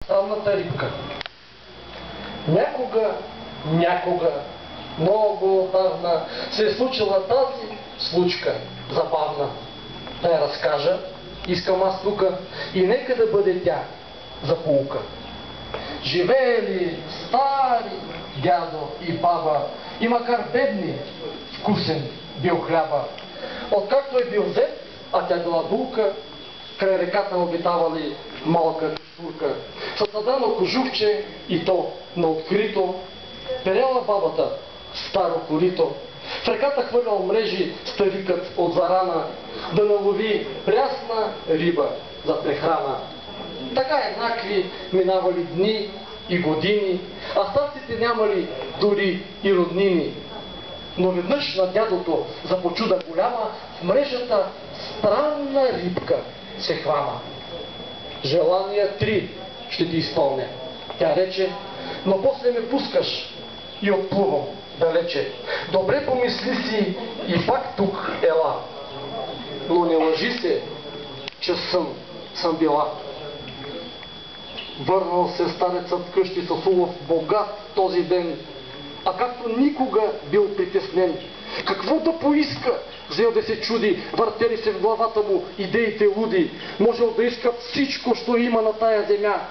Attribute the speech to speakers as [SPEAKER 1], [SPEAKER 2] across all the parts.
[SPEAKER 1] странната рибка. Някога, много отдавна се е случила тази случка забавна. Да я разкажа, искам аз тука, и нека да бъде тя за поука. Живеели стари дядо и баба, и макар бедни, вкусен бил хляба. Откакто е бил взет, а тя била булка, край реката обитавали малка каштурка. Създадено кожухче и то на открито, перяла бабата старо корито. В реката хвърлял мрежи старикът от зарана, да налови прясна риба за прехрана. Така еднакви минавали дни и години, а старците нямали дори и роднини. Но веднъж на дядото за почуда голяма в мрежата странна рибка се хвана. Желания 3 ще ти изпълня. Тя рече, но после ме пускаш и отплувам далече. Добре помисли си и пак тук ела. Но не лъжи се, че съм била. Върнал се старецът вкъщи с улов богат този ден, а както никога бил притеснен. Какво да поиска? Взел да се чуди, въртели се в главата му идеите луди. Можел да иска всичко, що има на тая земя.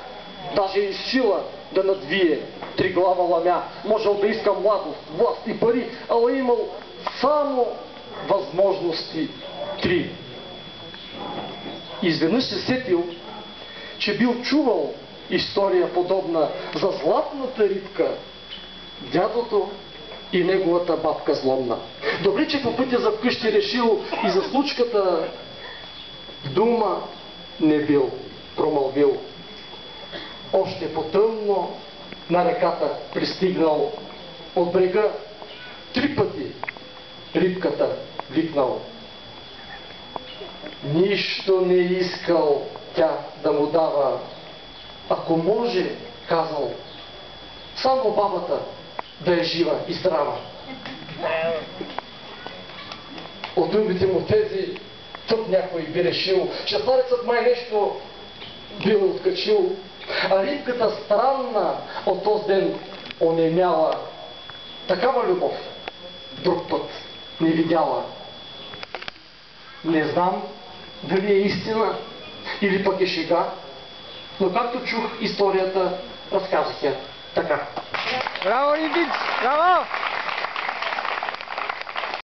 [SPEAKER 1] Даже и сила да надвие триглава ламя. Можел да иска младост, власт и пари, ала имал само възможности 3. Изведнъж се сетил, че бил чувал история подобна за златната рибка, дядото и неговата бабка злобна. Добре, че по пътя за вкъщи решил и за случката дума не бил промълвил. Още по-тъмно на реката пристигнал, от брега 3 пъти рибката викнал. Нищо не искал тя да му дава, ако може, казал, само бабата да е жива и здрава. От думите му тези, тук някой би решил, че старецът май нещо бил откачил, а рибката странна от този ден онемяла. Такава любов друг път не видяла. Не знам дали е истина или пък е шега, но както чух историята, разказах я така.
[SPEAKER 2] Браво, Олимпийц! Браво!